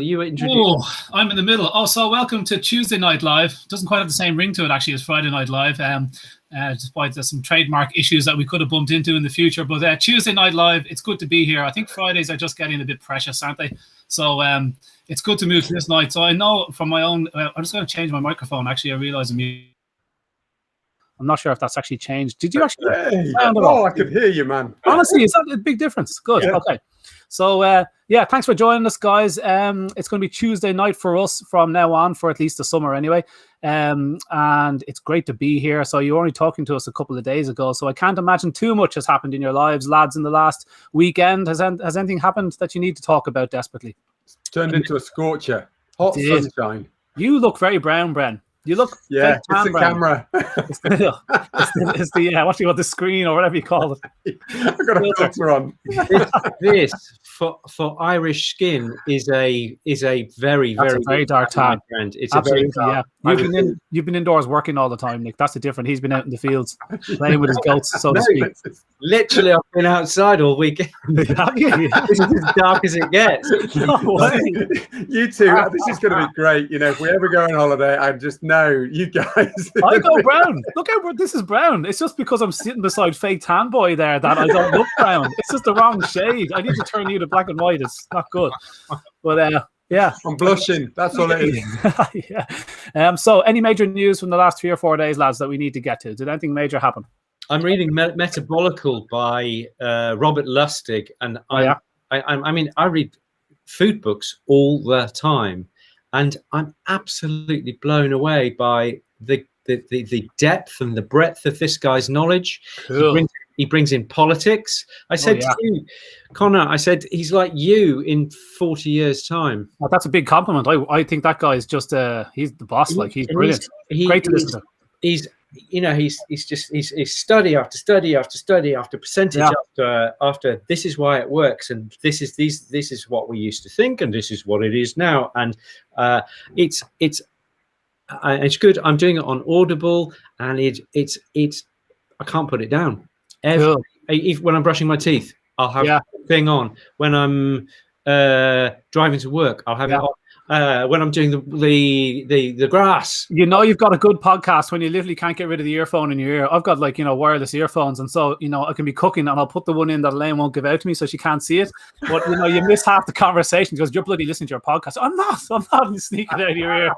you introduce? Oh, I'm in the middle. Oh, so welcome to Tuesday Night Live. Doesn't quite have the same ring to it actually as Friday Night Live. Despite there's some trademark issues that we could have bumped into in the future. But Tuesday Night Live, it's good to be here. I think Fridays are just getting a bit precious, aren't they? So it's good to move to this night. So I know from my own, I'm just going to change my microphone. Actually, I realize I'm not sure if that's actually changed. Did you actually? Hey. I could hear you, man. Honestly, is that a big difference? Good. Yeah. Okay. So, thanks for joining us, guys. It's going to be Tuesday night for us from now on, for at least the summer anyway. And it's great to be here. So you were only talking to us a couple of days ago, so I can't imagine too much has happened in your lives, lads, in the last weekend. Has anything happened that you need to talk about desperately? It's turned into a scorcher. Hot sunshine. You look very brown, Bren. You look it's the camera. It's the what do you want, the screen or whatever you call it. I've got a filter on. This for Irish skin is a very dark tan. It's absolutely, a very dark. You've been indoors working all the time, Nick. That's the difference. He's been out in the fields playing with his goats, so to speak. Literally, I've been outside all weekend. This is as dark as it gets. No way. You two, this is going to be great. You know, if we ever go on holiday, I just know you guys. I go brown. Look how this is brown. It's just because I'm sitting beside fake tan boy there that I don't look brown. It's just the wrong shade. I need to turn you to black and white. It's not good. But yeah, I'm blushing. That's all it is. Yeah. So, any major news from the last 3 or 4 days, lads, that we need to get to? Did anything major happen? I'm reading Metabolical by Robert Lustig, and I mean, I read food books all the time, and I'm absolutely blown away by the depth and the breadth of this guy's knowledge. Cool. He brings in politics. I said to you, Connor, I said he's like you in 40 years' time. Well, that's a big compliment. I think that guy is just he's the boss. He's brilliant. Great to listen to. He's study after study after study after percentage after this is why it works, and this is what we used to think, and this is what it is now, and it's good. I'm doing it on Audible, and it's I can't put it down. When I'm brushing my teeth, I'll have the thing on. When I'm driving to work, I'll have it on. When I'm doing the grass. You know you've got a good podcast when you literally can't get rid of the earphone in your ear. I've got wireless earphones, and so I can be cooking and I'll put the one in that Elaine won't give out to me so she can't see it. But you miss half the conversation because you're bloody listening to your podcast. I'm not sneaking out of your ear.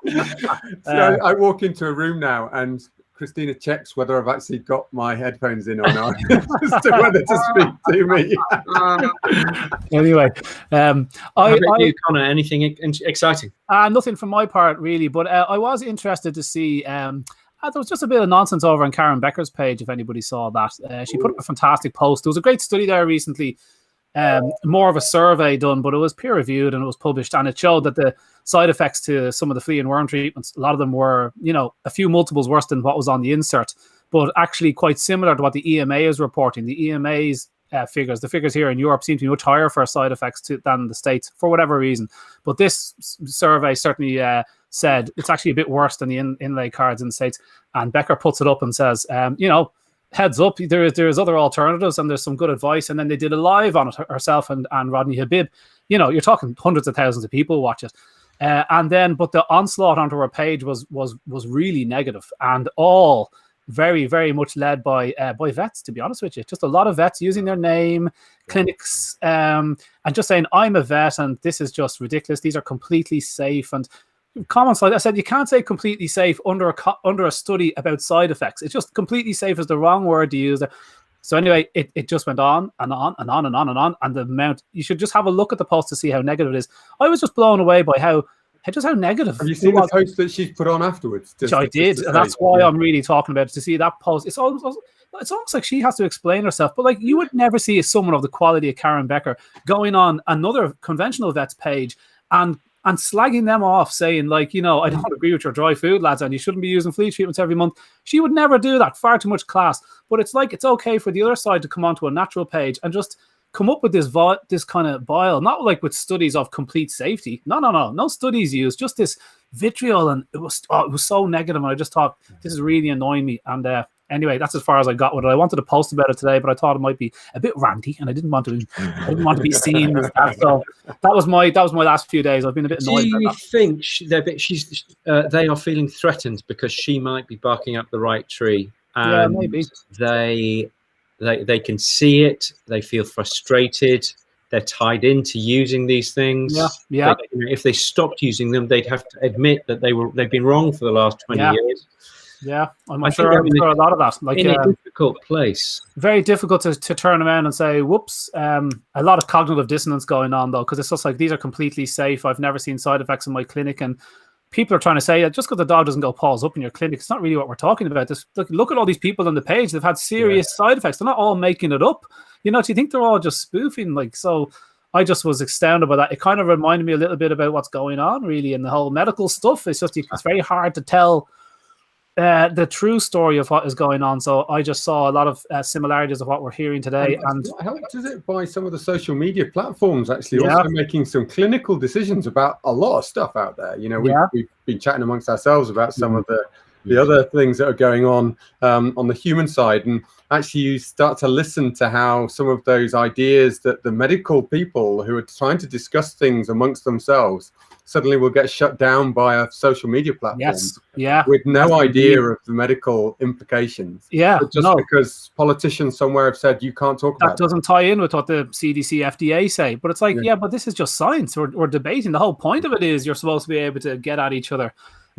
So I walk into a room now and Christina checks whether I've actually got my headphones in or not, as to whether to speak to me. Anyway, you, Connor, anything exciting? Nothing from my part really, but I was interested to see. There was just a bit of nonsense over on Karen Becker's page. If anybody saw that, she put up a fantastic post. There was a great study there recently. More of a survey done, but it was peer reviewed and it was published, and it showed that the side effects to some of the flea and worm treatments, a lot of them were, a few multiples worse than what was on the insert, but actually quite similar to what the EMA is reporting. The EMA's figures, the figures here in Europe seem to be much higher for side effects than the States for whatever reason. But this survey certainly said it's actually a bit worse than the inlay cards in the States. And Becker puts it up and says, heads up, there's other alternatives and there's some good advice. And then they did a live on it, herself and Rodney Habib. You're talking hundreds of thousands of people watch it. But the onslaught onto her page was really negative, and all very, very much led by vets, to be honest with you. Just a lot of vets using their name, clinics, and just saying, I'm a vet and this is just ridiculous. These are completely safe. And comments like I said, you can't say completely safe under a study about side effects. It's just completely safe is the wrong word to use there. So anyway, it just went on and on and on and on and on. And the amount, you should just have a look at the post to see how negative it is. I was just blown away by how negative. Have you seen the post that she's put on afterwards? Which I did, and that's why I'm really talking about it, to see that post. It's almost like she has to explain herself. But you would never see someone of the quality of Karen Becker going on another conventional vet's page and slagging them off, saying I don't agree with your dry food, lads, and you shouldn't be using flea treatments every month. She would never do that. Far too much class. But it's okay for the other side to come onto a natural page and just come up with this kind of bile, not with studies of complete safety. No studies used, just this vitriol, and it was so negative. And I just thought, this is really annoying me. And Anyway, that's as far as I got with it. I wanted to post about it today, but I thought it might be a bit ranty, and I didn't want to be seen as that. So that was my last few days. I've been a bit annoyed. Do you think they are feeling threatened because she might be barking up the right tree? And yeah, maybe. They can see it. They feel frustrated. They're tied into using these things. Yeah. If they stopped using them, they'd have to admit that they've been wrong for the last 20 years. Yeah, I'm sure a lot of that. Like in a difficult place. Very difficult to turn around and say, whoops. A lot of cognitive dissonance going on, though, because it's just like, these are completely safe. I've never seen side effects in my clinic. And people are trying to say that just because the dog doesn't go paws up in your clinic, it's not really what we're talking about. Look at all these people on the page. They've had serious side effects. They're not all making it up. Do you think they're all just spoofing? Like, so I just was astounded by that. It kind of reminded me a little bit about what's going on, really, in the whole medical stuff. It's just, it's very hard to tell the true story of what is going on. So I just saw a lot of similarities of what we're hearing today. And what helped is it by some of the social media platforms actually also making some clinical decisions about a lot of stuff out there. We've been chatting amongst ourselves about some of the other things that are going on the human side, and actually you start to listen to how some of those ideas that the medical people who are trying to discuss things amongst themselves suddenly will get shut down by a social media platform with no idea of the medical implications. But just because politicians somewhere have said you can't talk about that doesn't tie in with what the CDC, FDA say. But it's like, but this is just science. We're debating. The whole point of it is you're supposed to be able to get at each other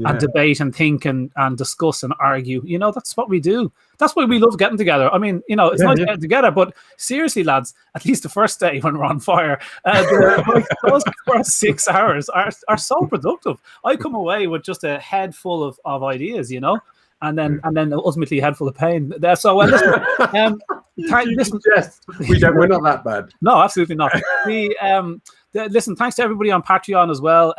and debate and think and discuss and argue. That's what we do. That's why we love getting together. I mean, it's nice getting together, but seriously, lads, at least the first day when we're on fire, those first 6 hours are so productive. I come away with just a head full of ideas, and then ultimately a head full of pain. So listen, we're not that bad. No, absolutely not. Listen, thanks to everybody on Patreon as well.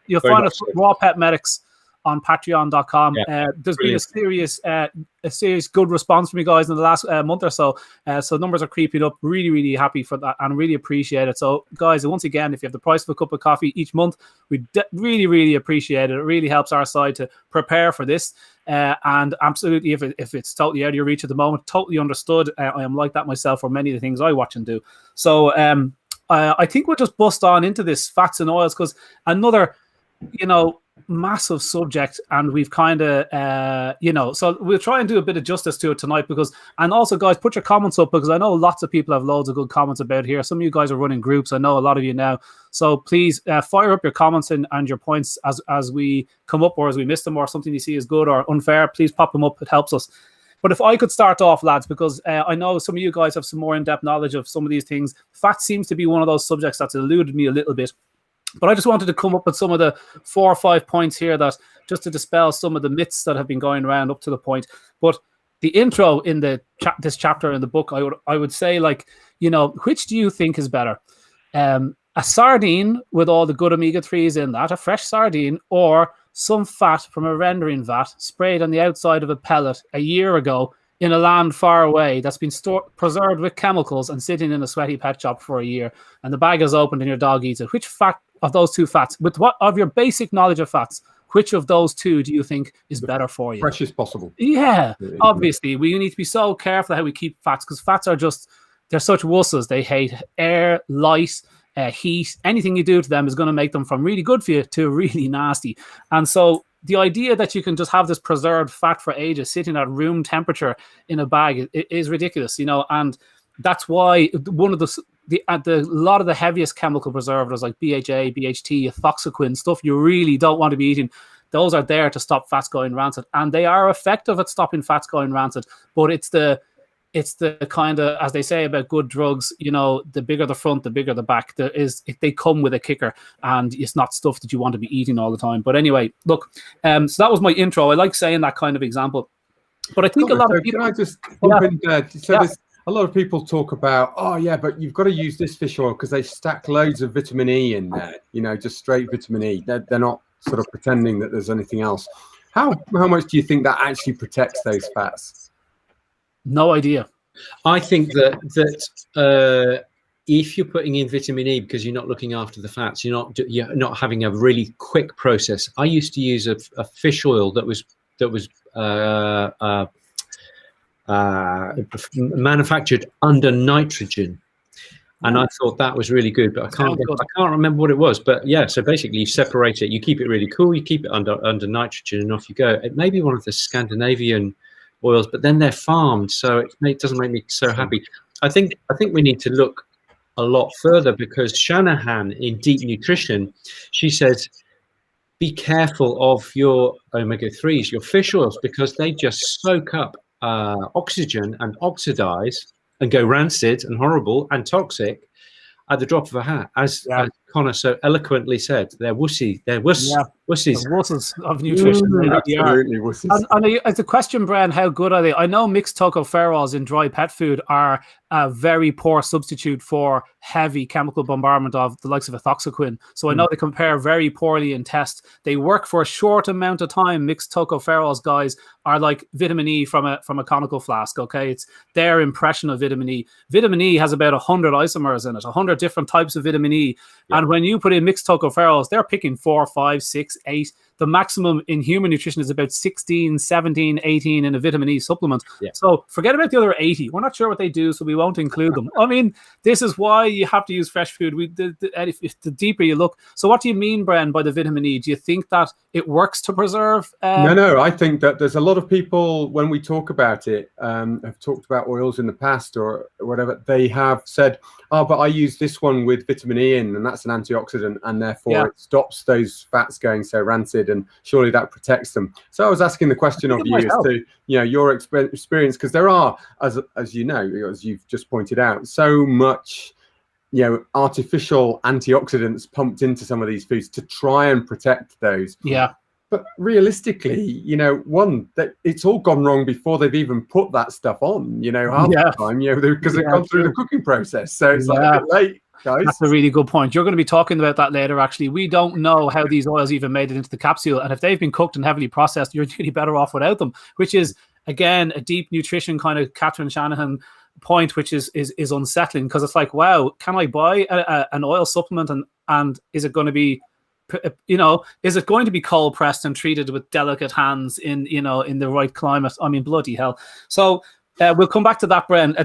You'll find us Raw Pet Medics on patreon.com. There's been a serious good response from you guys in the last month or so. So numbers are creeping up. Really, really happy for that and really appreciate it. So guys, once again, if you have the price of a cup of coffee each month, we really, really appreciate it. It really helps our side to prepare for this. And absolutely, if it's totally out of your reach at the moment, totally understood. I am like that myself for many of the things I watch and do. So I think we'll just bust on into this fats and oils, because another, massive subject, and we've kind of so we'll try and do a bit of justice to it tonight, and also guys, put your comments up, because I know lots of people have loads of good comments about here. Some of you guys are running groups, I know a lot of you now, so please fire up your comments and your points as we come up, or as we miss them, or something you see is good or unfair. Please pop them up, it helps us. But if I could start off, lads, because I know some of you guys have some more in-depth knowledge of some of these things. Fat seems to be one of those subjects that's eluded me a little bit. But I just wanted to come up with some of the 4 or 5 points here, that just to dispel some of the myths that have been going around up to the point. But the intro in this chapter in the book, I would say, like, which do you think is better? A sardine with all the good omega-3s in that, a fresh sardine, or some fat from a rendering vat sprayed on the outside of a pellet a year ago in a land far away that's been preserved with chemicals and sitting in a sweaty pet shop for a year, and the bag is opened and your dog eats it? Which fat of those two fats, with what of your basic knowledge of fats, which of those two do you think is better for you? Fresh as possible. Obviously we need to be so careful how we keep fats, because fats are they're such wusses. They hate air, light, heat. Anything you do to them is going to make them from really good for you to really nasty. And so the idea that you can just have this preserved fat for ages sitting at room temperature in a bag is ridiculous, and that's why one of a lot of the heaviest chemical preservatives like BHA, BHT, ethoxyquin, stuff you really don't want to be eating, those are there to stop fats going rancid, and they are effective at stopping fats going rancid. But it's the kind of, as they say about good drugs, the bigger the front, the bigger the back. They come with a kicker, and it's not stuff that you want to be eating all the time. But anyway, look, so that was my intro. I like saying that kind of example. But I think a lot of people... Can I just jump in there? So a lot of people talk about, but you've got to use this fish oil because they stack loads of vitamin E in there, just straight vitamin E. They're not sort of pretending that there's anything else. How much do you think that actually protects those fats? No idea. I think that if you're putting in vitamin E because you're not looking after the fats, you're not having a really quick process. I used to use a fish oil that was manufactured under nitrogen. And I thought that was really good, but I can't remember what it was. But yeah, so basically you separate it, you keep it really cool, you keep it under nitrogen, and off you go. It may be one of the Scandinavian oils, but then they're farmed, so it doesn't make me so happy. I think we need to look a lot further, because Shanahan in Deep Nutrition, she says, be careful of your omega-3s, your fish oils, because they just soak up oxygen and oxidize and go rancid and horrible and toxic at the drop of a hat. As Connor so eloquently said, they're wussies. The wusses of nutrition. Absolutely wussies. And as a question, Brian, how good are they? I know Mixedtocopherols in dry pet food are a very poor substitute for heavy chemical bombardment of the likes of ethoxyquin. So I know they compare very poorly in tests. They work for a short amount of time. Mixedtocopherols, guys, are like vitamin E from a conical flask. Okay, it's their impression of vitamin E. Vitamin E has about 100 isomers in it, 100 different types of vitamin E. Yeah. And when you put in Mixedtocopherols, they're picking 4, 5, 6, 8. The maximum in human nutrition is about 16, 17, 18 in a vitamin E supplement. Yeah. So forget about the other 80. We're not sure what they do, so we won't include them. I mean, this is why you have to use fresh food. The deeper you look. So what do you mean, Bren, by the vitamin E? Do you think that it works to preserve? No. I think that there's a lot of people, when we talk about it, have talked about oils in the past or whatever, they have said, oh, but I use this one with vitamin E in, and that's an antioxidant, and therefore it stops those fats going so rancid, and surely that protects them. So I was asking the question of you as to, your experience, because there are, as you know, as you've just pointed out, so much, artificial antioxidants pumped into some of these foods to try and protect those. Yeah. But realistically, that it's all gone wrong before they've even put that stuff on, half the time, because they've gone through the cooking process. So it's like a bit late, guys. That's a really good point. You're going to be talking about that later, actually. We don't know how these oils even made it into the capsule. And if they've been cooked and heavily processed, you're really better off without them, which is, again, a deep nutrition kind of Catherine Shanahan point, which is unsettling, because it's like, wow, can I buy an oil supplement and is it going to be is it going to be cold pressed and treated with delicate hands in the right climate? I mean, bloody hell. So we'll come back to that, Bren.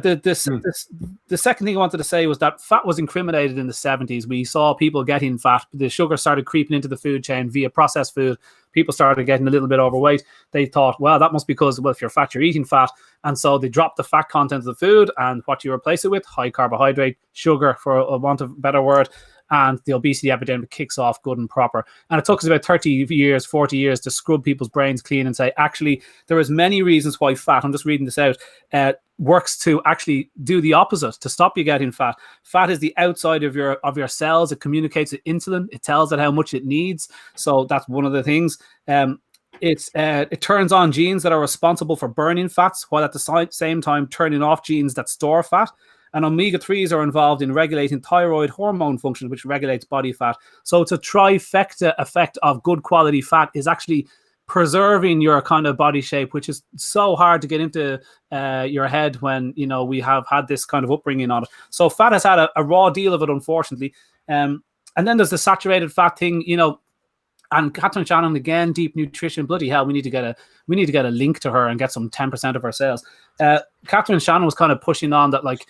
The second thing I wanted to say was that fat was incriminated in the 70s. We saw people getting fat. The sugar started creeping into the food chain via processed food. People started getting a little bit overweight. They thought, well, that must be because, if you're fat, you're eating fat. And so they dropped the fat content of the food, and what you replace it with, high carbohydrate, sugar, for a want of a better word, and the obesity epidemic kicks off good and proper. And it took us about 30 years, 40 years to scrub people's brains clean and say, actually, there is many reasons why fat, I'm just reading this out, works to actually do the opposite, to stop you getting fat. Fat is the outside of your cells. It communicates with insulin. It tells it how much it needs. So that's one of the things. It turns on genes that are responsible for burning fats, while at the same time turning off genes that store fat. And omega-3s are involved in regulating thyroid hormone function, which regulates body fat. So it's a trifecta effect of good quality fat is actually preserving your kind of body shape, which is so hard to get into your head when, we have had this kind of upbringing on it. So fat has had a raw deal of it, unfortunately. And then there's the saturated fat thing, and Catherine Shannon, again, deep nutrition, bloody hell, we need to get a link to her and get some 10% of her sales. Catherine Shannon was kind of pushing on that, like,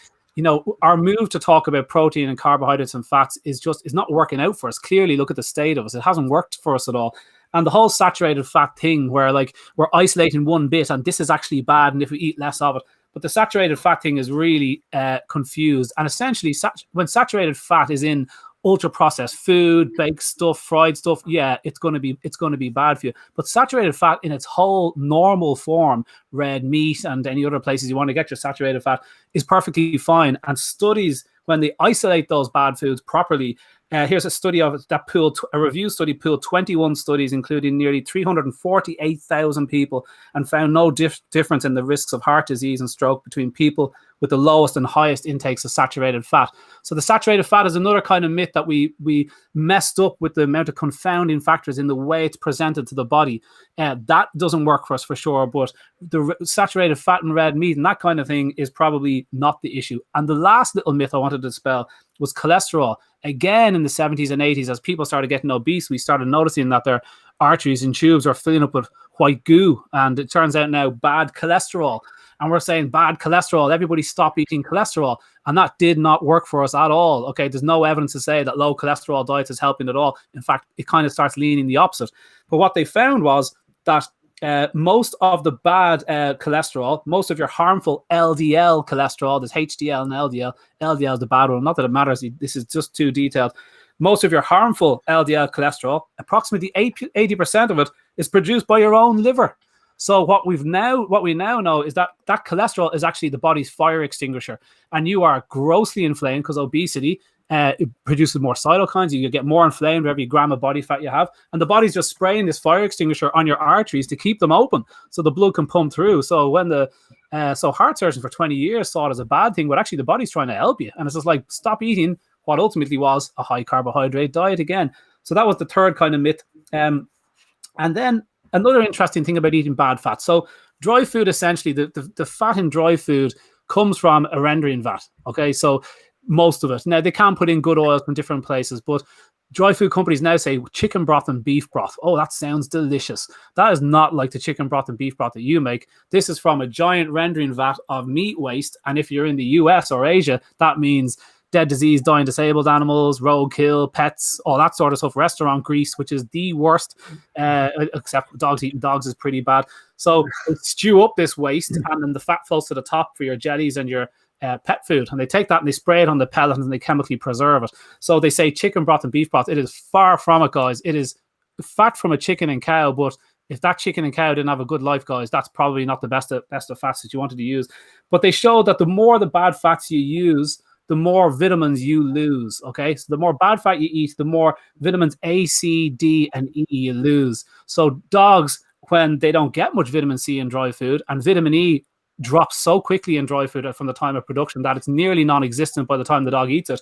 our move to talk about protein and carbohydrates and fats is not working out for us. Clearly, look at the state of us. It hasn't worked for us at all. And the whole saturated fat thing where, like, we're isolating one bit and this is actually bad and if we eat less of it. But the saturated fat thing is really confused. And essentially, when saturated fat is in ultra processed food, baked stuff, fried stuff, it's going to be bad for you. But saturated fat in its whole normal form, red meat and any other places you want to get your saturated fat, is perfectly fine. And studies, when they isolate those bad foods properly, here's a study of it that a review study pooled 21 studies, including nearly 348,000 people, and found no difference in the risks of heart disease and stroke between people with the lowest and highest intakes of saturated fat. So the saturated fat is another kind of myth that we messed up with the amount of confounding factors in the way it's presented to the body. That doesn't work for us for sure, but the saturated fat and red meat and that kind of thing is probably not the issue. And the last little myth I wanted to dispel was cholesterol. Again, in the 70s and 80s, as people started getting obese, we started noticing that their arteries and tubes are filling up with white goo, and it turns out now bad cholesterol. and we're saying bad cholesterol, everybody stop eating cholesterol. And that did not work for us at all. Okay, there's no evidence to say that low cholesterol diets is helping at all. In fact, it kind of starts leaning the opposite. But what they found was that most of the bad cholesterol, most of your harmful LDL cholesterol, there's HDL and LDL. LDL is the bad one. Not that it matters. This is just too detailed. Most of your harmful LDL cholesterol, approximately 80% of it, is produced by your own liver. So what we now know is that that cholesterol is actually the body's fire extinguisher, and you are grossly inflamed because obesity it produces more cytokines. You get more inflamed with every gram of body fat you have, and the body's just spraying this fire extinguisher on your arteries to keep them open so the blood can pump through. So when so heart surgeons for 20 years saw it as a bad thing, but actually the body's trying to help you, and it's just like stop eating what ultimately was a high carbohydrate diet again. So that was the third kind of myth. And then another interesting thing about eating bad fat. So dry food, essentially, the fat in dry food comes from a rendering vat. Okay, so most of it. Now, they can put in good oils from different places, but dry food companies now say chicken broth and beef broth. Oh, that sounds delicious. That is not like the chicken broth and beef broth that you make. This is from a giant rendering vat of meat waste. And if you're in the US or Asia, that means dead, diseased, dying, disabled animals, roadkill, pets, all that sort of stuff. Restaurant grease, which is the worst, except dogs eating dogs is pretty bad. So they stew up this waste, and then the fat flows to the top for your jellies and your pet food. And they take that and they spray it on the pellet and they chemically preserve it. So they say chicken broth and beef broth. It is far from it, guys. It is fat from a chicken and cow, but if that chicken and cow didn't have a good life, guys, that's probably not the best of fats that you wanted to use. But they showed that the more the bad fats you use, the more vitamins you lose, okay? So the more bad fat you eat, the more vitamins A, C, D, and E you lose. So dogs, when they don't get much vitamin C in dry food, and vitamin E drops so quickly in dry food from the time of production that it's nearly non-existent by the time the dog eats it.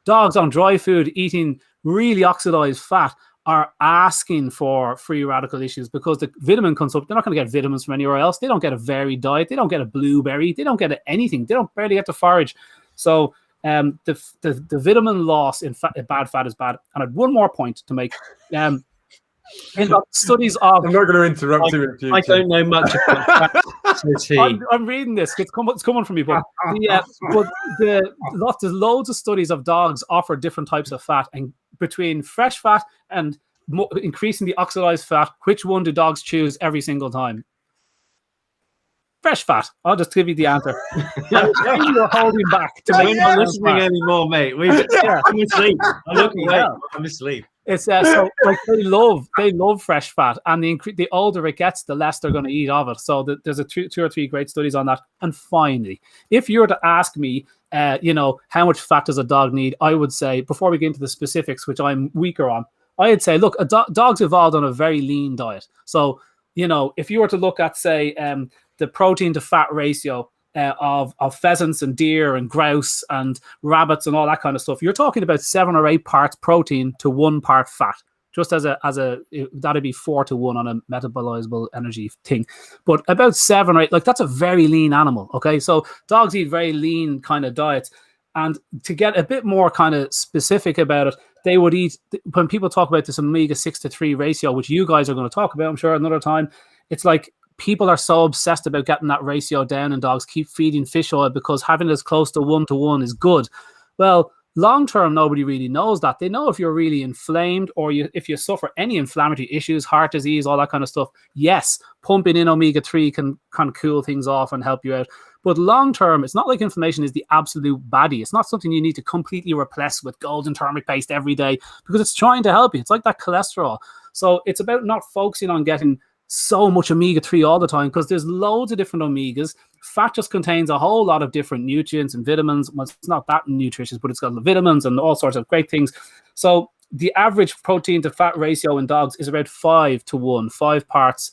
Dogs on dry food eating really oxidized fat are asking for free radical issues because the vitamin consumption, they're not going to get vitamins from anywhere else. They don't get a varied diet. They don't get a blueberry. They don't get anything. They don't barely get to forage. So the vitamin loss in bad fat is bad. And I had one more point to make. In the studies of... I'm not going to interrupt you. I don't know much about fat. I'm reading this. It's coming from me. But there's loads of studies of dogs offer different types of fat. And between fresh fat and increasing the oxidized fat, which one do dogs choose every single time? Fresh fat. I'll just give you the answer. You're holding back to make not listening anymore, mate. I'm asleep. I'm asleep. It's so like they love fresh fat, and the older it gets, the less they're going to eat of it. So there's two or three great studies on that. And finally, if you were to ask me, how much fat does a dog need, I would say, before we get into the specifics, which I'm weaker on, I'd say, look, dogs evolved on a very lean diet. So if you were to look at, say, the protein to fat ratio of pheasants and deer and grouse and rabbits and all that kind of stuff, you're talking about 7 or 8 parts protein to 1 part fat. Just as that'd be 4 to 1 on a metabolizable energy thing, but about 7 or 8, like that's a very lean animal. Okay, so dogs eat very lean kind of diets, and to get a bit more kind of specific about it, they would eat, when people talk about this omega 6-3 ratio, which you guys are going to talk about, I'm sure, another time. It's like people are so obsessed about getting that ratio down, and dogs keep feeding fish oil because having it as close to 1 to 1 is good. Well, long term, nobody really knows that. They know if you're really inflamed or if you suffer any inflammatory issues, heart disease, all that kind of stuff. Yes, pumping in omega-3 can kind of cool things off and help you out. But long term, it's not like inflammation is the absolute baddie. It's not something you need to completely replace with golden turmeric paste every day, because it's trying to help you. It's like that cholesterol. So it's about not focusing on getting so much omega-3 all the time, because there's loads of different omegas. Fat just contains a whole lot of different nutrients and vitamins. Well, it's not that nutritious, but it's got the vitamins and all sorts of great things. So the average protein to fat ratio in dogs is about 5 to 1, 5 parts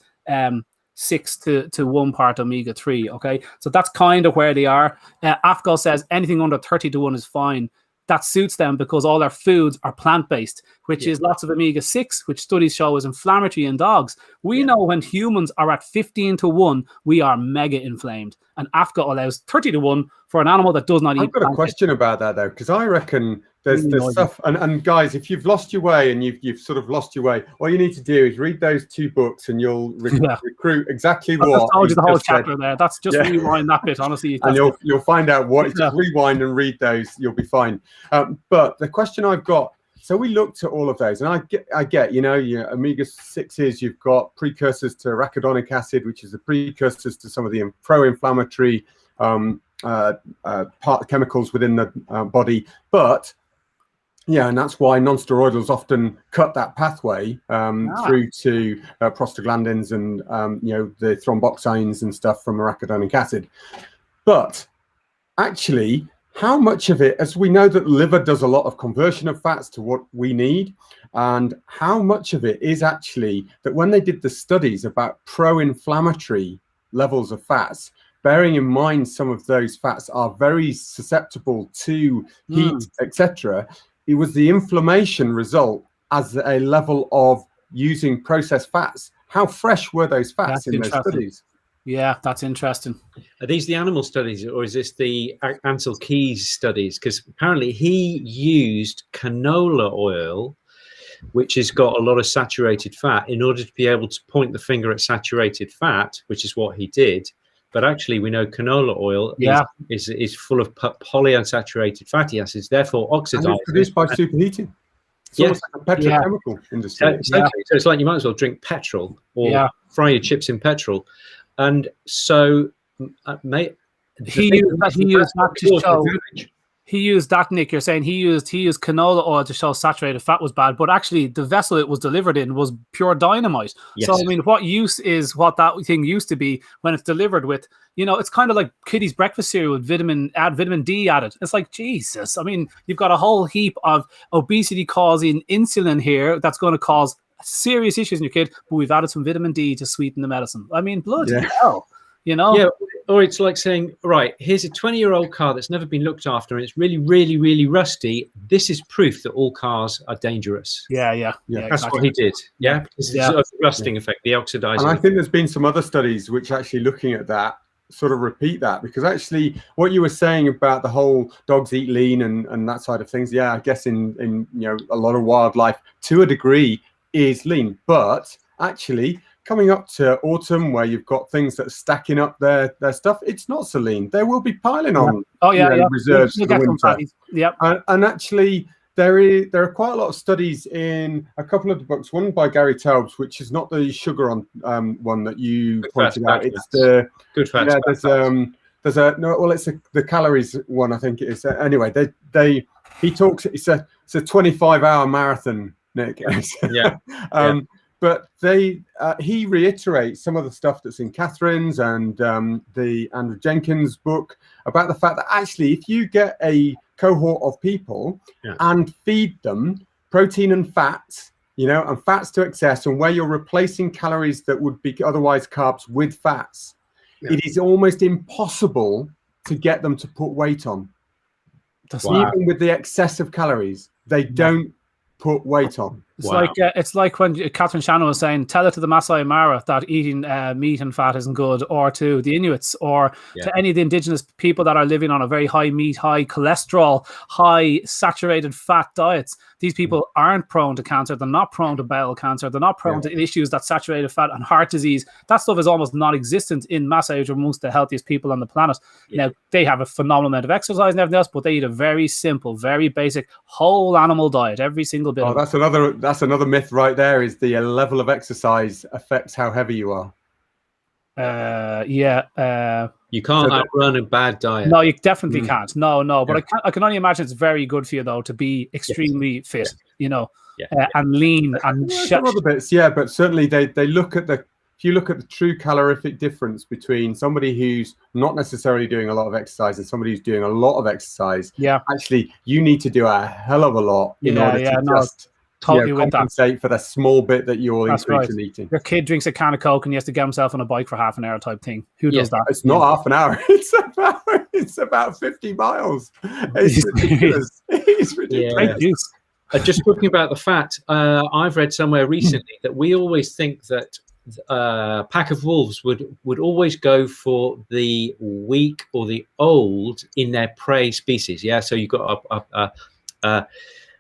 6 to 1 part omega-3. Okay, so that's kind of where they are. AFCO says anything under 30 to 1 is fine. That suits them because all their foods are plant-based, which is lots of omega-6, which studies show is inflammatory in dogs. We know when humans are at 15 to 1, we are mega inflamed. And AFCO allows 30 to 1 for an animal that does not eat. I've got a question about that, though, because I reckon there's stuff. And guys, if you've lost your way and you've sort of lost your way, all you need to do is read those 2 books, and you'll recruit exactly what. I told you the whole chapter there. That's just rewind that bit, honestly. And you'll find out what. Just rewind and read those. You'll be fine. But the question I've got. So we looked at all of those, and I get, you know, your omega-6s, you've got precursors to arachidonic acid, which is the precursors to some of the pro-inflammatory chemicals within the body. But yeah, and that's why non-steroidals often cut that pathway through to prostaglandins and you know, the thromboxanes and stuff from arachidonic acid. But actually, how much of it, as we know that the liver does a lot of conversion of fats to what we need, and how much of it is actually that when they did the studies about pro-inflammatory levels of fats, bearing in mind some of those fats are very susceptible to heat, etc., it was the inflammation result as a level of using processed fats. How fresh were those fats in those studies? Yeah, that's interesting. Are these the animal studies, or is this the Ansel Keys studies? Because apparently he used canola oil, which has got a lot of saturated fat, in order to be able to point the finger at saturated fat, which is what he did. But actually, we know canola oil is full of polyunsaturated fatty acids, therefore oxidized. And it's produced by superheating. It's almost like a petrochemical industry. Exactly. So it's like you might as well drink petrol or fry your chips in petrol. And so, mate, he used that, Nick. You're saying he used canola oil to show saturated fat was bad, but actually the vessel it was delivered in was pure dynamite. Yes. So I mean, what use is what that thing used to be when it's delivered with? You know, it's kind of like Kitty's breakfast cereal with vitamin D added. It's like, Jesus. I mean, you've got a whole heap of obesity causing insulin here that's going to cause serious issues in your kid, but we've added some vitamin D to sweeten the medicine. I mean, bloody hell, you know? Yeah, or it's like saying, right, here's a 20-year-old car that's never been looked after and it's really, really, really rusty. This is proof that all cars are dangerous. Yeah. That's what he did. Yeah, because it's a rusting effect, the oxidizing. And I think there's been some other studies which actually looking at that sort of repeat that, because actually what you were saying about the whole dogs eat lean and that side of things, yeah, I guess in you know, a lot of wildlife to a degree is lean, but actually coming up to autumn where you've got things that are stacking up their stuff, it's not so lean. They will be piling on reserves for the winter. And actually there are quite a lot of studies in a couple of the books, one by Gary Taubes, which is not the sugar on one that you pointed out. It's the good fats. Yeah, it's the calories one, I think it is. Anyway, he talks, it's a 25-hour marathon, Nick. But he reiterates some of the stuff that's in Catherine's and the Andrew Jenkins book about the fact that actually if you get a cohort of people and feed them protein and fats, you know, and fats to excess, and where you're replacing calories that would be otherwise carbs with fats, it is almost impossible to get them to put weight on. Even with the excess of calories, they don't put weight on. It's like when Catherine Shannon was saying, tell it to the Masai Mara that eating meat and fat isn't good, or to the Inuits, or to any of the indigenous people that are living on a very high meat, high cholesterol, high saturated fat diets. These people aren't prone to cancer. They're not prone to bowel cancer. They're not prone to issues that saturated fat and heart disease. That stuff is almost non-existent in Masai, which are amongst the healthiest people on the planet. Now, they have a phenomenal amount of exercise and everything else, but they eat a very simple, very basic, whole animal diet, every single bit. That's another myth right there, is the level of exercise affects how heavy you are. You can't outrun a bad diet. No, you definitely can't. No. But I can only imagine it's very good for you, though, to be extremely fit, you know, and lean and some other bits. Yeah, but certainly they look at if you look at the true calorific difference between somebody who's not necessarily doing a lot of exercise and somebody who's doing a lot of exercise, actually you need to do a hell of a lot in order to just compensate for the small bit that you're increasing eating. Your kid drinks a can of Coke and he has to get himself on a bike for half an hour type thing. Who does that? It's not half an hour. It's about 50 miles. It's ridiculous. It's ridiculous. Just talking about the fat, I've read somewhere recently that we always think that a pack of wolves would always go for the weak or the old in their prey species. Yeah, so you've got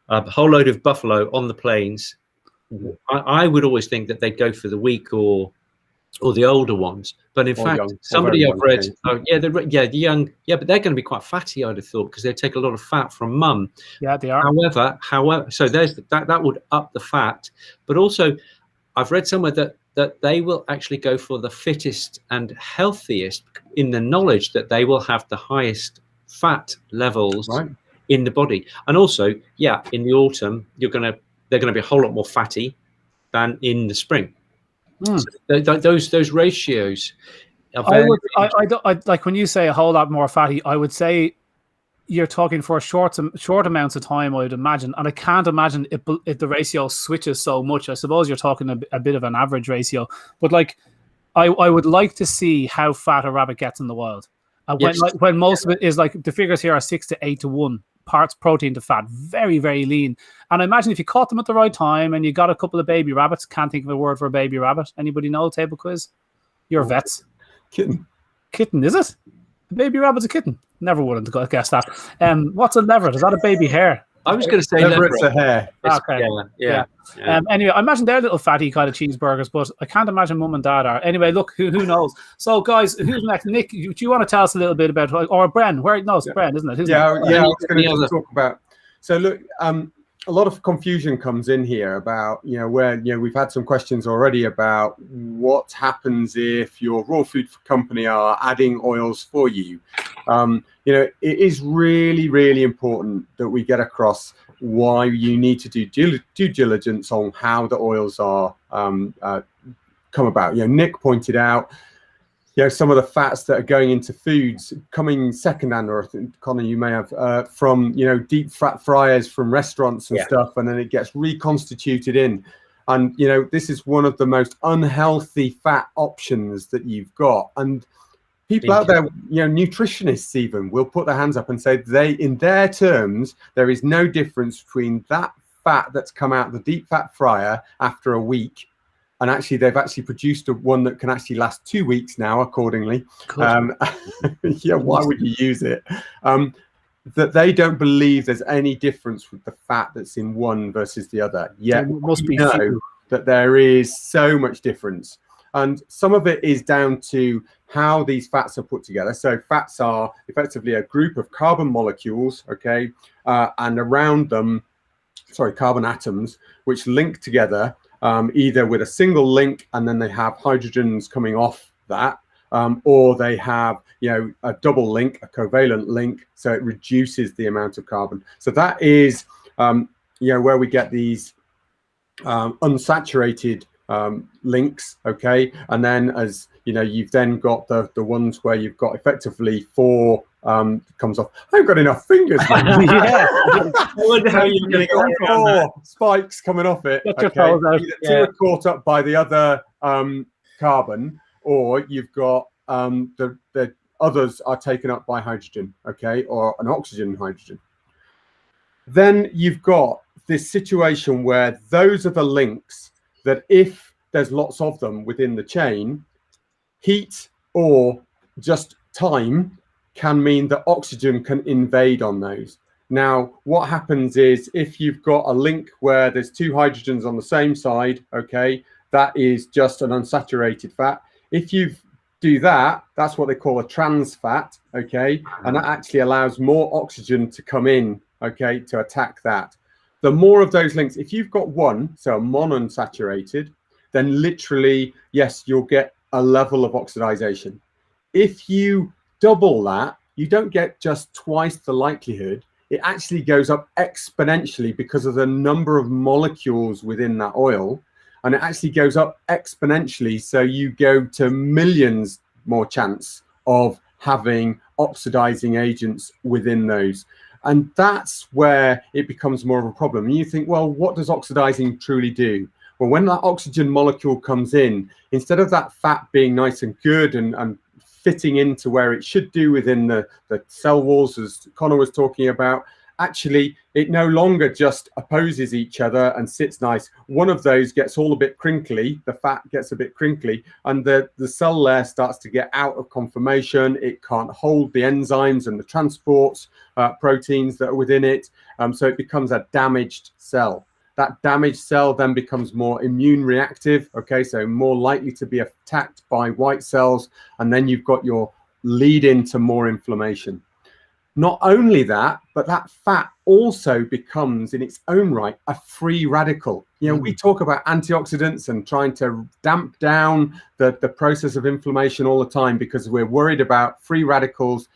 a whole load of buffalo on the plains, I would always think that they'd go for the weak or the older ones. But in fact, somebody I've read, the young, but they're going to be quite fatty, I'd have thought, because they take a lot of fat from mum. Yeah, they are. However, so there's that would up the fat. But also, I've read somewhere that they will actually go for the fittest and healthiest, in the knowledge that they will have the highest fat levels in the body. And also, in the autumn, they're going to be a whole lot more fatty than in the spring. So those ratios are very I like when you say a whole lot more fatty, I would say you're talking for short amounts of time, I would imagine, and I can't imagine if the ratio switches so much. I suppose you're talking a bit of an average ratio, but like I would like to see how fat a rabbit gets in the wild. When most of it is like the figures here are 6 to 8 to 1 parts protein to fat, very, very lean. And I imagine if you caught them at the right time and you got a couple of baby rabbits, can't think of a word for a baby rabbit. Anybody know? Table quiz? You're vets. Kitten, is it? The baby rabbit's a kitten. Never would have guessed that. What's a leveret? Is that a baby hare? I was going to say leveret's a hare. Okay. Yeah. Anyway, I imagine they're little fatty kind of cheeseburgers, but I can't imagine mum and dad are. Anyway, look, who knows? So, guys, who's next? Nick, do you want to tell us a little bit about, or Bren? It's Bren, isn't it? I was going to talk about. So, look, a lot of confusion comes in here about, where, we've had some questions already about what happens if your raw food company are adding oils for you. It is really, really important that we get across why you need to do due diligence on how the oils are come about. Nick pointed out, some of the fats that are going into foods coming secondhand, or I think, Connor, you may have, from, deep fat fryers from restaurants and stuff, and then it gets reconstituted in. And, this is one of the most unhealthy fat options that you've got. And people out there, nutritionists even, will put their hands up and say in their terms, there is no difference between that fat that's come out of the deep fat fryer after a week. And actually, they've actually produced one that can actually last 2 weeks now, accordingly. Why would you use it? That they don't believe there's any difference with the fat that's in one versus the other. Yet we know that there is so much difference. And some of it is down to how these fats are put together. So fats are effectively a group of carbon molecules, and around them, carbon atoms, which link together, either with a single link and then they have hydrogens coming off that, or they have, a double link, a covalent link, so it reduces the amount of carbon. So that is, where we get these unsaturated links, and then as you've then got the ones where you've got effectively 4 comes off. I haven't got enough fingers. I wonder how you're going to get 4 spikes coming off it. Either 2 are caught up by the other carbon, or you've got the others are taken up by hydrogen, or an oxygen and hydrogen. Then you've got this situation where those are the links that, if there's lots of them within the chain, heat or just time can mean that oxygen can invade on those. Now, what happens is, if you've got a link where there's 2 hydrogens on the same side, that is just an unsaturated fat. If you do that, that's what they call a trans fat, and that actually allows more oxygen to come in, to attack that. The more of those links, if you've got one, so a monounsaturated, then literally, yes, you'll get a level of oxidization. If you double that, you don't get just twice the likelihood. It actually goes up exponentially because of the number of molecules within that oil, and it actually goes up exponentially. So you go to millions more chance of having oxidizing agents within those. And that's where it becomes more of a problem. And you think, well, what does oxidizing truly do? Well, when that oxygen molecule comes in, instead of that fat being nice and good and fitting into where it should do within the cell walls, as Connor was talking about, actually, it no longer just opposes each other and sits nice. One of those gets all a bit crinkly, the fat gets a bit crinkly, and the cell layer starts to get out of conformation. It can't hold the enzymes and the transport proteins that are within it, So it becomes a damaged cell. That damaged cell then becomes more immune reactive, okay, so more likely to be attacked by white cells, and then you've got your lead into more inflammation. Not only that, but that fat also becomes in its own right a free radical. You know, we talk about antioxidants and trying to damp down the process of inflammation all the time because we're worried about free radicals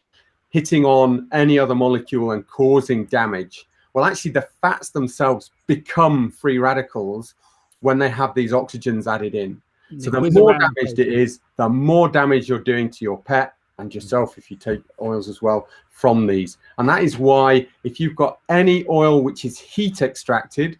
hitting on any other molecule and causing damage. Well, actually, the fats themselves become free radicals when they have these oxygens added in. So the more damaged it is, the more damage you're doing to your pet and yourself if you take oils as well from these. And that is why if you've got any oil which is heat extracted,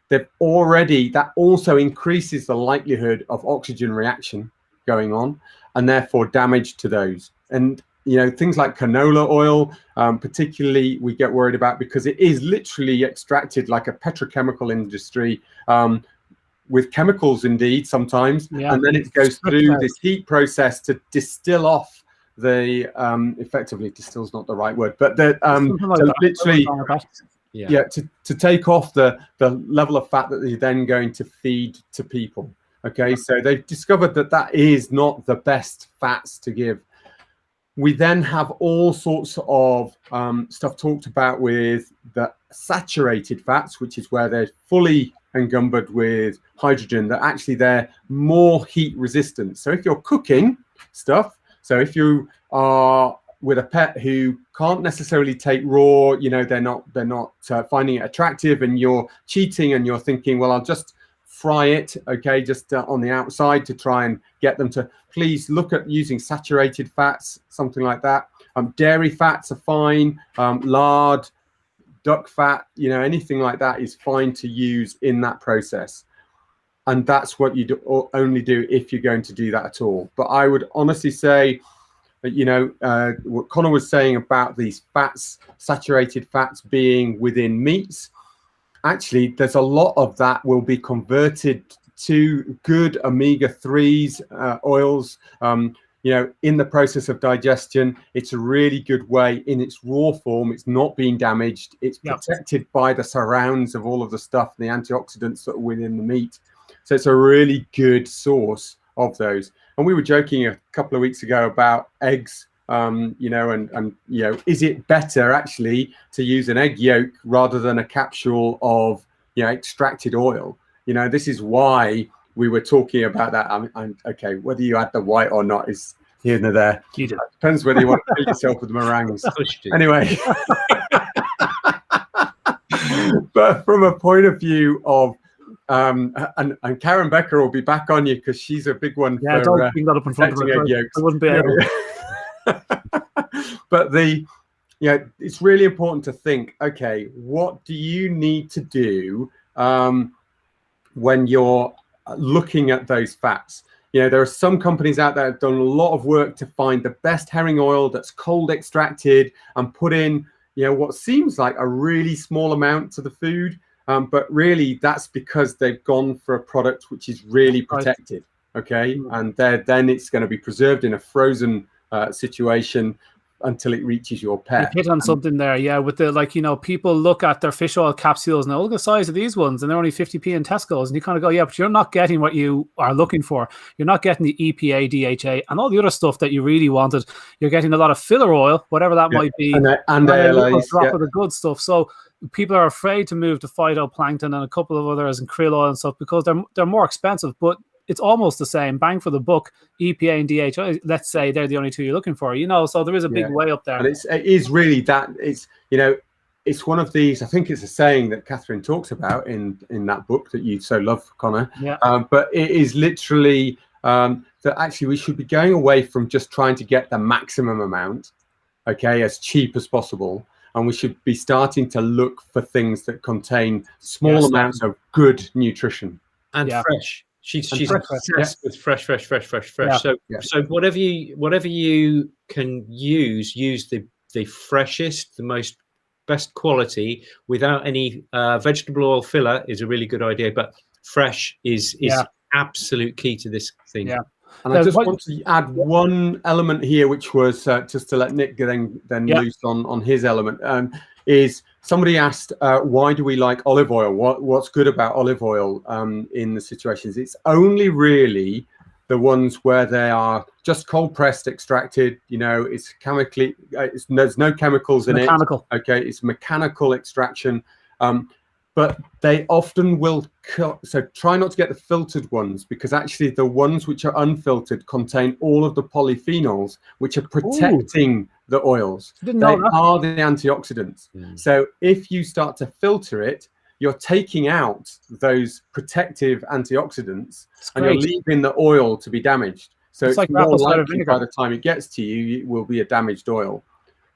that also increases the likelihood of oxygen reaction going on and therefore damage to those. And you know, things like canola oil, particularly we get worried about because it is literally extracted like a petrochemical industry with chemicals indeed sometimes. Yeah. And then it goes through this heat process to distill off the, effectively distills not the right word, but the, to take off the level of fat that they're then going to feed to people. Okay, so they've discovered that is not the best fats to give. We then have all sorts of stuff talked about with the saturated fats, which is where they're fully encumbered with hydrogen, that actually they're more heat resistant. So if you're cooking stuff, so if you are with a pet who can't necessarily take raw, you know, they're not finding it attractive, and you're cheating and you're thinking, well, I'll just fry it, okay, just on the outside to try and get them to please look at using saturated fats, something like that. Dairy fats are fine, lard, duck fat, you know, anything like that is fine to use in that process. And that's what you only do if you're going to do that at all. But I would honestly say that, you know, what Connor was saying about these fats, saturated fats being within meats, actually, there's a lot of that will be converted to good omega-3s oils. You know, in the process of digestion, it's a really good way in its raw form. It's not being damaged. It's protected by the surrounds of all of the stuff, the antioxidants that are within the meat. So it's a really good source of those. And we were joking a couple of weeks ago about eggs. You know, and you know, is it better actually to use an egg yolk rather than a capsule of, you know, extracted oil? You know, this is why we were talking about that. Okay, whether you add the white or not is here and there. You do. Depends whether you want to fill yourself with meringues. Anyway, but from a point of view of and Karen Becker will be back on you because she's a big one. Yeah, for don't bring that up in front of her. egg yolks. I wouldn't be able. But it's really important to think, okay, what do you need to do when you're looking at those fats? You know, there are some companies out there that have done a lot of work to find the best herring oil that's cold extracted and put in, you know, what seems like a really small amount to the food. But really that's because they've gone for a product which is really protected. Okay. And then it's going to be preserved in a frozen situation until it reaches your pet. You hit on something there, yeah, with the, like, you know, people look at their fish oil capsules and they look at the size of these ones and they're only 50p in Tesco's, and you kind of go, yeah, but you're not getting what you are looking for. You're not getting the EPA, DHA and all the other stuff that you really wanted. You're getting a lot of filler oil, whatever that might be, and ALAs, drop of the good stuff. So people are afraid to move to phytoplankton and a couple of others and krill oil and stuff because they're more expensive, but it's almost the same bang for the buck. EPA and DHA, let's say they're the only two you're looking for, you know, so there is a big way up there. And it is really that, it's, you know, it's one of these, I think it's a saying that Catherine talks about in that book that you so love, Connor. Yeah. But it is literally that actually we should be going away from just trying to get the maximum amount, okay, as cheap as possible. And we should be starting to look for things that contain small amounts of good nutrition. And fresh. She's obsessed with fresh. Yeah. So whatever you can use the freshest, the best quality without any vegetable oil filler is a really good idea. But fresh is absolute key to this thing. Yeah. And I just want to add one element here, which was just to let Nick then loose on his element, is somebody asked, why do we like olive oil? What's good about olive oil in the situations? It's only really the ones where they are just cold pressed, extracted. You know, it's chemically, there's no chemicals in it. Okay, it's mechanical extraction. But they often will so try not to get the filtered ones, because actually the ones which are unfiltered contain all of the polyphenols which are protecting the oils. They are the antioxidants. So if you start to filter it, you're taking out those protective antioxidants and you're leaving the oil to be damaged. So it's more likely by the time it gets to you, it will be a damaged oil.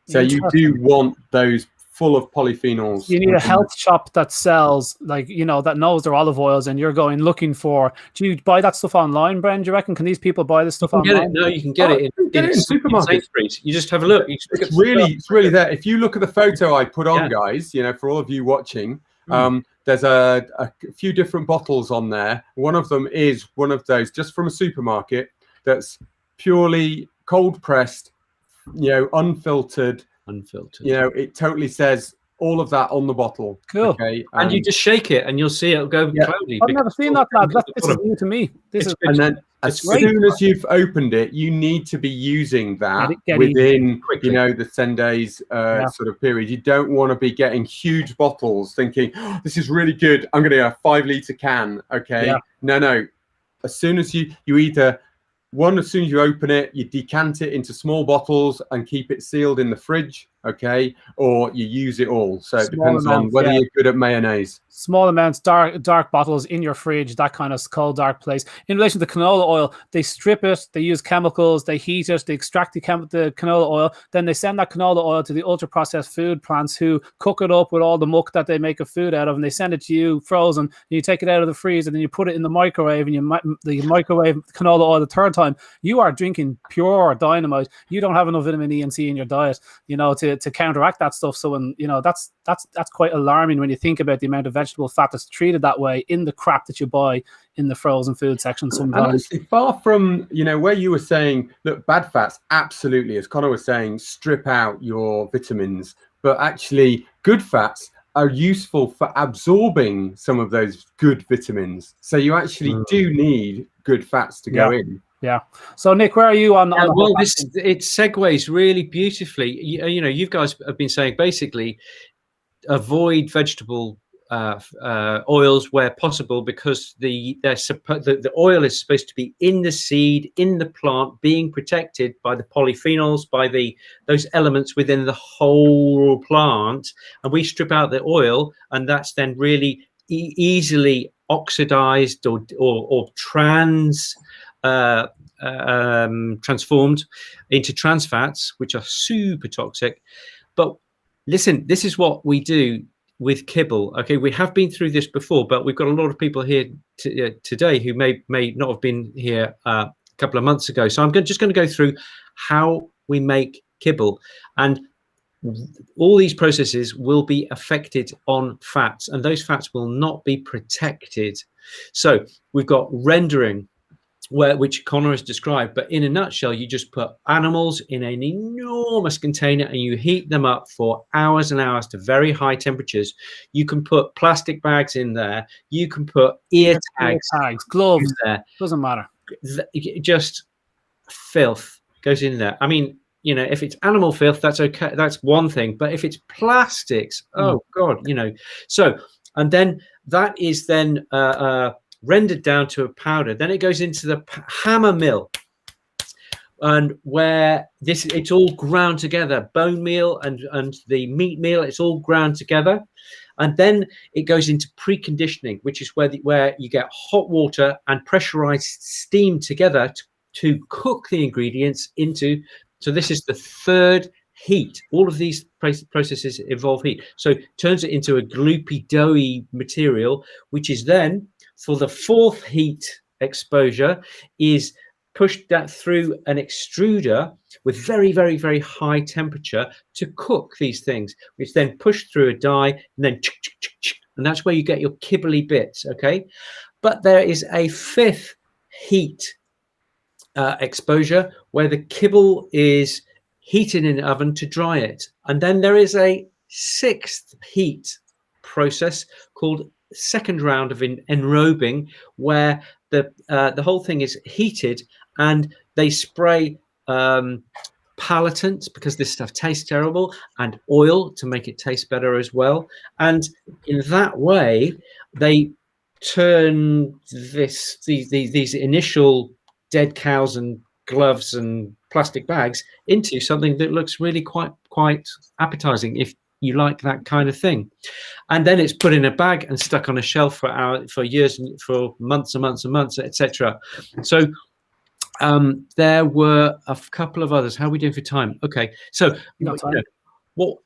So you do want those full of polyphenols. You need a health shop that sells, like, you know, that knows their olive oils, and you're going looking for. Do you buy that stuff online, Bren? Do you reckon? Can these people buy this stuff online? No, you can get it in supermarkets. You just have a look. It's really there. If you look at the photo I put on, guys, you know, for all of you watching, there's a few different bottles on there. One of them is one of those just from a supermarket that's purely cold pressed, you know, unfiltered. You know, it totally says all of that on the bottle. Cool. Okay, and you just shake it and you'll see it'll go cloudy. I've never seen that, lad. This is new to me. And then as soon as you've opened it, you need to be using that within, you know, the 10 days sort of period. You don't want to be getting huge bottles thinking, oh, this is really good, I'm going to get a 5-litre can. Okay. No. As soon as you either... as soon as you open it, you decant it into small bottles and keep it sealed in the fridge, okay? Or you use it all. So it depends on whether you're good at mayonnaise. Small amounts, dark bottles in your fridge, that kind of cold, dark place. In relation to canola oil, they strip it, they use chemicals, they heat it, they extract the canola oil, then they send that canola oil to the ultra-processed food plants who cook it up with all the muck that they make a food out of, and they send it to you frozen, and you take it out of the freezer, and then you put it in the microwave, and you microwave canola oil the third time. You are drinking pure dynamite. You don't have enough vitamin E and C in your diet, you know, to counteract that stuff. So, when, you know, that's quite alarming when you think about the amount of vegetable fat that's treated that way in the crap that you buy in the frozen food section sometimes. And far from, you know, where you were saying, look, bad fats, absolutely, as Connor was saying, strip out your vitamins, but actually good fats are useful for absorbing some of those good vitamins. So you actually do need good fats to go in. Yeah. So, Nick, where are you on? Well, it segues really beautifully. You know, you guys have been saying basically avoid vegetable oils where possible, because the oil is supposed to be in the seed, in the plant, being protected by the polyphenols, by those elements within the whole plant. And we strip out the oil, and that's then really easily oxidized or transformed into trans fats, which are super toxic. But listen, this is what we do with kibble. Okay, we have been through this before, but we've got a lot of people here today who may not have been here a couple of months ago. So I'm just going to go through how we make kibble, and all these processes will be affected on fats, and those fats will not be protected. So we've got rendering, which Connor has described, but in a nutshell, you just put animals in an enormous container and you heat them up for hours and hours to very high temperatures. You can put plastic bags in there. You can put ear tags, gloves, there. Doesn't matter. Just filth goes in there. I mean, you know, if it's animal filth, that's okay. That's one thing. But if it's plastics, oh God, you know. So, and then that is then rendered down to a powder. Then it goes into the hammer mill, and where it's all ground together, bone meal and the meat meal, it's all ground together. And then it goes into preconditioning, which is where you get hot water and pressurized steam together to cook the ingredients into. So this is the third heat. All of these processes involve heat. So it turns it into a gloopy, doughy material, which is then, for the fourth heat exposure, is pushed that through an extruder with very, very, very high temperature to cook these things, which then pushed through a die, and then and that's where you get your kibbly bits. Okay, but there is a fifth heat exposure where the kibble is heated in the oven to dry it, and then there is a sixth heat process called second round of enrobing, where the whole thing is heated and they spray palatants, because this stuff tastes terrible, and oil to make it taste better as well. And in that way, they turn these initial dead cows and gloves and plastic bags into something that looks really quite appetizing if you like that kind of thing. And then it's put in a bag and stuck on a shelf for years, for months and months and months, etc. So there were a couple of others. How are we doing for time? Okay, so what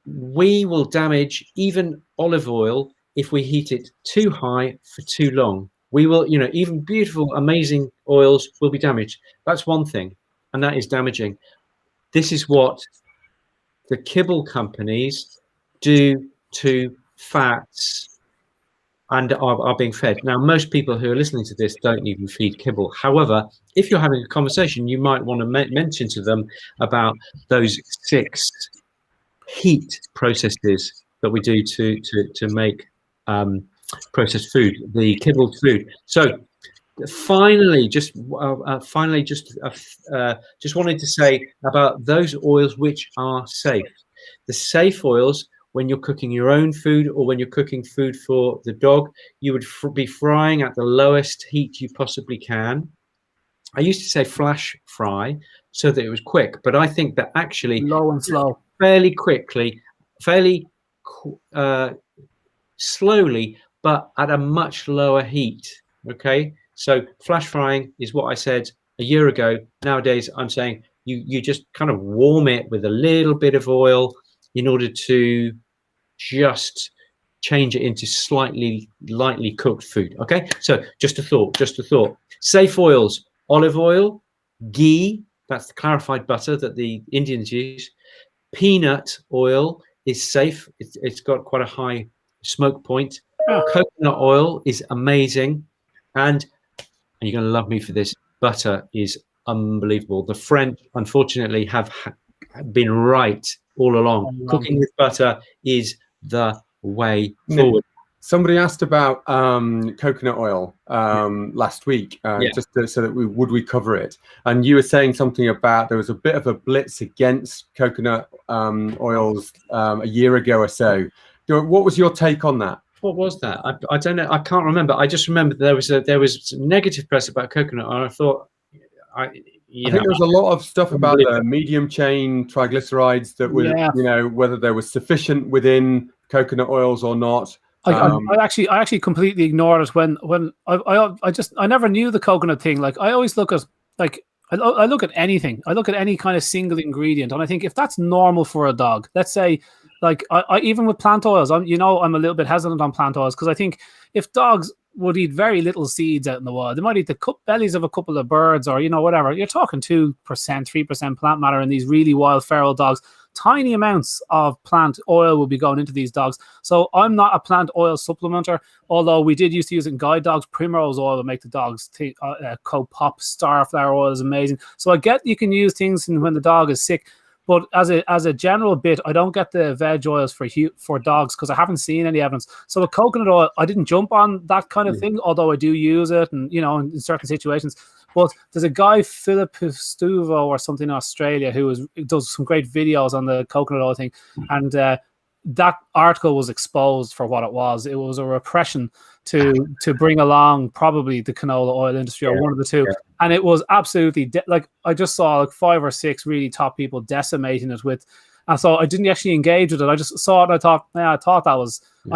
we will damage even olive oil if we heat it too high for too long. We will, even beautiful, amazing oils will be damaged. That's one thing, and that is damaging. This is what the kibble companies do to fats and are being fed. Now, most people who are listening to this don't even feed kibble. However, if you're having a conversation, you might want to mention to them about those 6 heat processes that we do to make processed food, the kibbled food. So finally, just wanted to say about those oils which are safe. The safe oils, when you're cooking your own food or when you're cooking food for the dog, you would be frying at the lowest heat you possibly can. I used to say flash fry so that it was quick, but I think that actually low and slow, fairly quickly, fairly slowly, but at a much lower heat. Okay, so flash frying is what I said a year ago. Nowadays, I'm saying you just kind of warm it with a little bit of oil in order to just change it into lightly cooked food. Okay, so just a thought. Safe oils: olive oil, ghee, that's the clarified butter that the Indians use. Peanut oil is safe. It's got quite a high smoke point. Coconut oil is amazing, and you're going to love me for this, butter is unbelievable. The French, unfortunately, have been right all along. Cooking with butter is the way forward. Somebody asked about coconut oil last week, just so that would we cover it? And you were saying something about there was a bit of a blitz against coconut oils a year ago or so. What was your take on that? What was that? I don't know. I can't remember. I just remember there was negative press about coconut oil. I thought, I think there was a lot of stuff about the medium chain triglycerides that were, whether there was sufficient within coconut oils or not. I actually completely ignored it when I never knew the coconut thing. Like I always look at I look at anything. I look at any kind of single ingredient, and I think if that's normal for a dog, let's say, like I even with plant oils, I'm a little bit hesitant on plant oils because I think if dogs would eat very little seeds out in the wild, they might eat the bellies of a couple of birds or whatever. You're talking 2%, 3% plant matter in these really wild feral dogs. Tiny amounts of plant oil will be going into these dogs. So I'm not a plant oil supplementer, although we did used to use it in guide dogs. Primrose oil to make the dogs co-pop. Starflower oil is amazing. So I get you can use things when the dog is sick, but as a general bit, I don't get the veg oils for dogs because I haven't seen any evidence. So with coconut oil, I didn't jump on that kind of thing, although I do use it, and in certain situations. But there's a guy, Philip Stuvo or something in Australia, who does some great videos on the coconut oil thing. And that article was exposed for what it was. It was a repression to bring along probably the canola oil industry or one of the two. Yeah. And it was absolutely, I just saw 5 or 6 really top people decimating it with. And so I didn't actually engage with it. I just saw it and I thought, I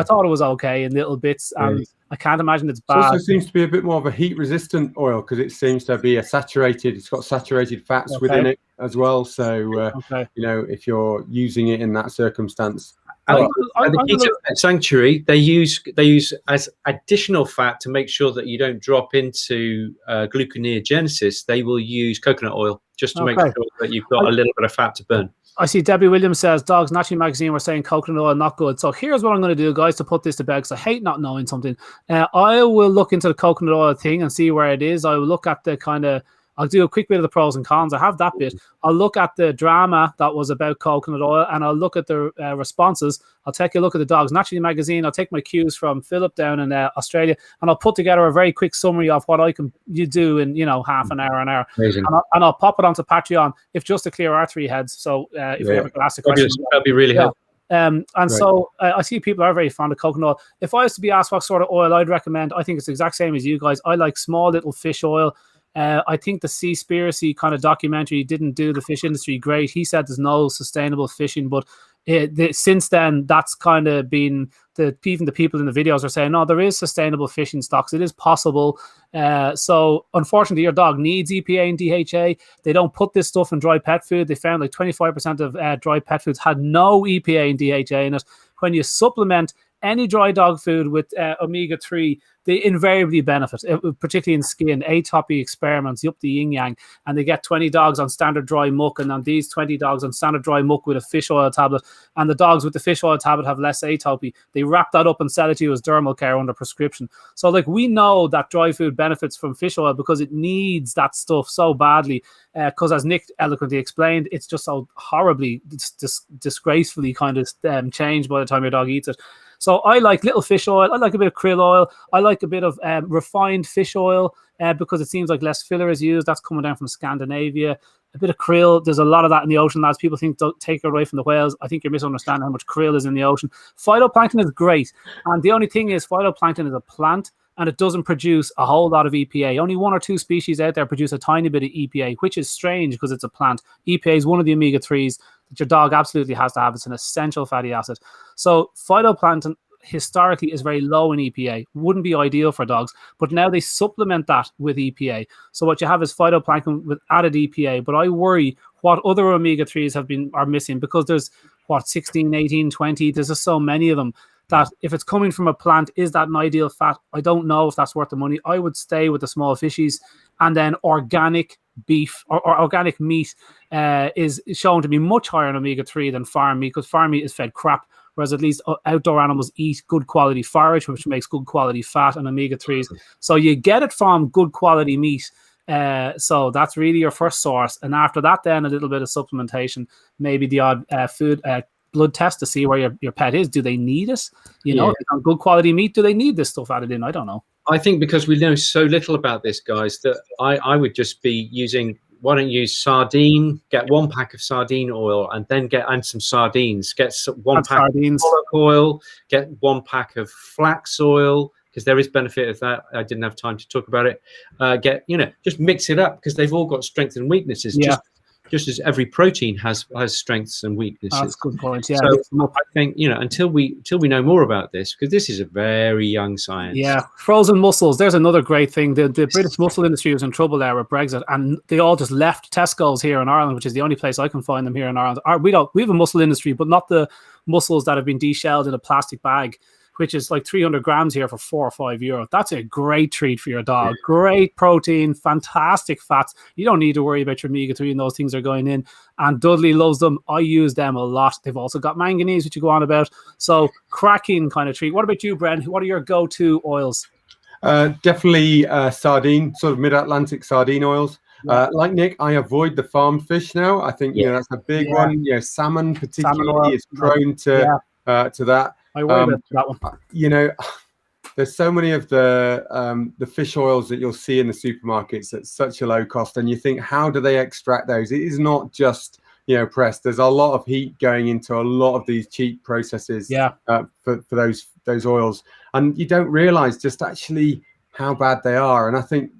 thought it was okay in little bits. And I can't imagine it's bad. It also seems to be a bit more of a heat resistant oil because it seems to be it's got saturated fats within it as well. So, if you're using it in that circumstance. The Keto Sanctuary, they use as additional fat to make sure that you don't drop into gluconeogenesis. They will use coconut oil just to make sure that you've got a little bit of fat to burn. I see Debbie Williams says, Dogs Naturally magazine were saying coconut oil not good. So here's what I'm going to do, guys, to put this to bed, because I hate not knowing something. I will look into the coconut oil thing and see where it is. I will look at the kind of I'll do a quick bit of the pros and cons. I have that bit. I'll look at the drama that was about coconut oil, and I'll look at the responses. I'll take a look at the Dogs Naturally magazine. I'll take my cues from Philip down in Australia, and I'll put together a very quick summary of what you do in half an hour, and I'll pop it onto Patreon if just to clear our three heads. So if we ever ask a question, that'd be really helpful. So I see people are very fond of coconut oil. If I was to be asked what sort of oil I'd recommend, I think it's the exact same as you guys. I like small little fish oil. I think the Seaspiracy kind of documentary didn't do the fish industry great. He said there's no sustainable fishing, but since then, that's kind of been even the people in the videos are saying, no, there is sustainable fishing stocks. It is possible. So unfortunately, your dog needs EPA and DHA. They don't put this stuff in dry pet food. They found like 25% of dry pet foods had no EPA and DHA in it. When you supplement any dry dog food with omega-3, they invariably benefit, particularly in skin. Atopy experiments, up the yin yang, and they get 20 dogs on standard dry muck, and on these 20 dogs on standard dry muck with a fish oil tablet, and the dogs with the fish oil tablet have less atopy. They wrap that up and sell it to you as dermal care under prescription. So like we know that dry food benefits from fish oil because it needs that stuff so badly, because as Nick eloquently explained, it's just so horribly, disgracefully kind of changed by the time your dog eats it. So I like little fish oil. I like a bit of krill oil. I like a bit of refined fish oil because it seems like less filler is used. That's coming down from Scandinavia. A bit of krill. There's a lot of that in the ocean, lads. People think don't take it away from the whales. I think you're misunderstanding how much krill is in the ocean. Phytoplankton is great. And the only thing is phytoplankton is a plant and it doesn't produce a whole lot of EPA. Only one or two species out there produce a tiny bit of EPA, which is strange because it's a plant. EPA is one of the omega-3s that your dog absolutely has to have. It's an essential fatty acid. So phytoplankton historically is very low in EPA. Wouldn't be ideal for dogs, but now they supplement that with EPA. So what you have is phytoplankton with added EPA, but I worry what other omega-3s are missing because there's 16, 18, 20, there's just so many of them that if it's coming from a plant, is that an ideal fat? I don't know if that's worth the money. I would stay with the small fishies, and then organic beef or organic meat is shown to be much higher in omega-3 than farm meat because farm meat is fed crap, whereas at least outdoor animals eat good quality forage, which makes good quality fat and omega-3s. So you get it from good quality meat. So that's really your first source. And after that, then a little bit of supplementation, maybe the odd food blood test to see where your pet is. Do they need it? If it's on good quality meat, do they need this stuff added in? I don't know. I think because we know so little about this, guys, that I would just be using, why don't you use sardine, get 1 pack of sardine oil and then and some sardines, get one pack of pollock oil, get 1 pack of flax oil, because there is benefit of that. I didn't have time to talk about it. Just mix it up because they've all got strengths and weaknesses. Yeah. Just as every protein has strengths and weaknesses. That's a good point. Yeah. So I think until we know more about this, because this is a very young science. Yeah. Frozen mussels. There's another great thing. The British mussel industry was in trouble there with Brexit, and they all just left Tesco's here in Ireland, which is the only place I can find them here in Ireland. We have a mussel industry, but not the mussels that have been deshelled in a plastic bag, which is like 300 grams here for €4 or €5. That's a great treat for your dog. Yeah. Great protein, fantastic fats. You don't need to worry about your omega-3 and those things are going in. And Dudley loves them. I use them a lot. They've also got manganese, which you go on about. So cracking kind of treat. What about you, Brent? What are your go-to oils? Definitely sardine, sort of mid-Atlantic sardine oils. Yeah. Like Nick, I avoid the farmed fish now. I think that's a big one. Salmon particularly is prone to that. I worry about that one. There's so many of the fish oils that you'll see in the supermarkets at such a low cost, and you think, how do they extract those? It is not just pressed. There's a lot of heat going into a lot of these cheap processes for those oils, and you don't realize just actually how bad they are. And I think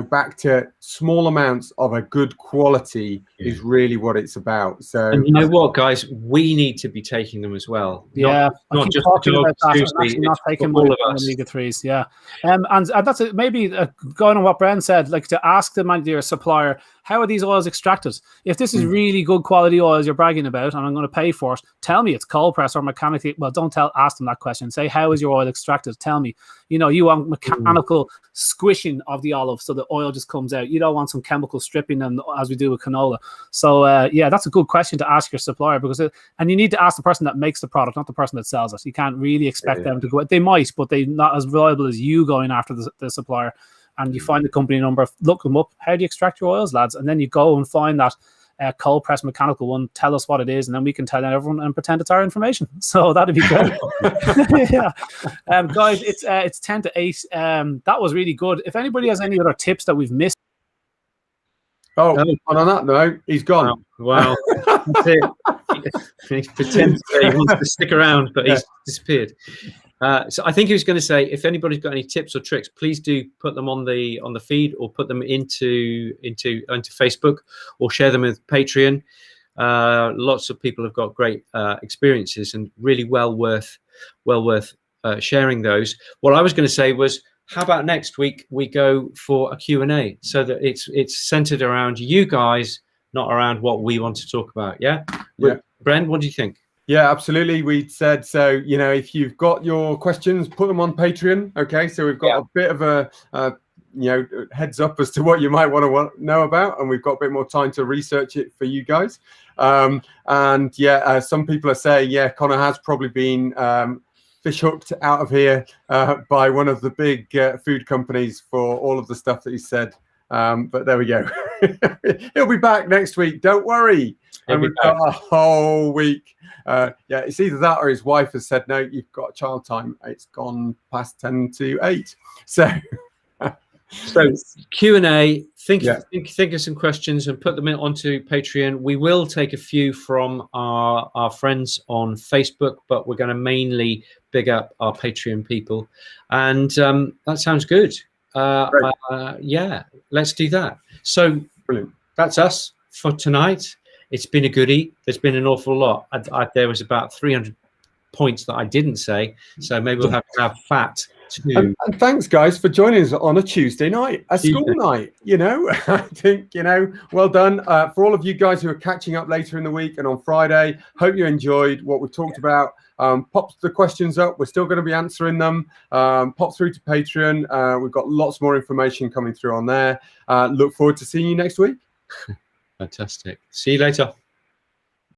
back to small amounts of a good quality is really what it's about. So, and you know what, guys, we need to be taking them as well. Yeah, not just the dogs, actually not taking all of us. Omega-3s. Yeah, and that's maybe going on what Bren said, like to ask your supplier, how are these oils extracted? If this is really good quality oils you're bragging about and I'm going to pay for it, tell me it's cold press or mechanically. Well, ask them that question. Say, how is your oil extracted? Tell me. You want mechanical squishing of the olive so the oil just comes out. You don't want some chemical stripping as we do with canola. So that's a good question to ask your supplier and you need to ask the person that makes the product, not the person that sells it. You can't really expect them to go. They might, but they're not as reliable as you going after the supplier. and you find the company number, look them up. How do you extract your oils, lads? And then you go and find that cold press mechanical one, tell us what it is, and then we can tell everyone and pretend it's our information. So that'd be great. Yeah. Guys, it's 10 to 8. That was really good. If anybody has any other tips that we've missed. Oh, and on that note, he's gone. Wow. That's it. He pretends he wants to stick around, but he's disappeared. So I think he was going to say, if anybody's got any tips or tricks, please do put them on the feed, or put them into Facebook, or share them with Patreon. Lots of people have got great experiences, and really well worth sharing those. What I was going to say was, how about next week we go for a Q&A, so that it's centered around you guys, not around what we want to talk about. Yeah. Bren, what do you think? Yeah, absolutely. We said, so, you know, if you've got your questions, put them on Patreon. Okay, so we've got a bit of a heads up as to what you might want to know about, and we've got a bit more time to research it for you guys. Some people are saying, Connor has probably been fish hooked out of here by one of the big food companies for all of the stuff that he said. But there we go. He'll be back next week. Don't worry. And we've got a whole week. It's either that or his wife has said, no, you've got child time. It's gone past 10 to 8. So Q&A, think of some questions and put them onto Patreon. We will take a few from our friends on Facebook, but we're going to mainly big up our Patreon people. And that sounds good. Let's do that. So brilliant. That's us for tonight. It's been a goodie. There's been an awful lot. There was about 300 points that I didn't say, so maybe we'll have to have fat too. And thanks, guys, for joining us on a Tuesday night, a school night. You know, I think, well done. For all of you guys who are catching up later in the week and on Friday, hope you enjoyed what we've talked about. Pop the questions up. We're still going to be answering them. Pop through to Patreon. We've got lots more information coming through on there. Look forward to seeing you next week. Fantastic. See you later.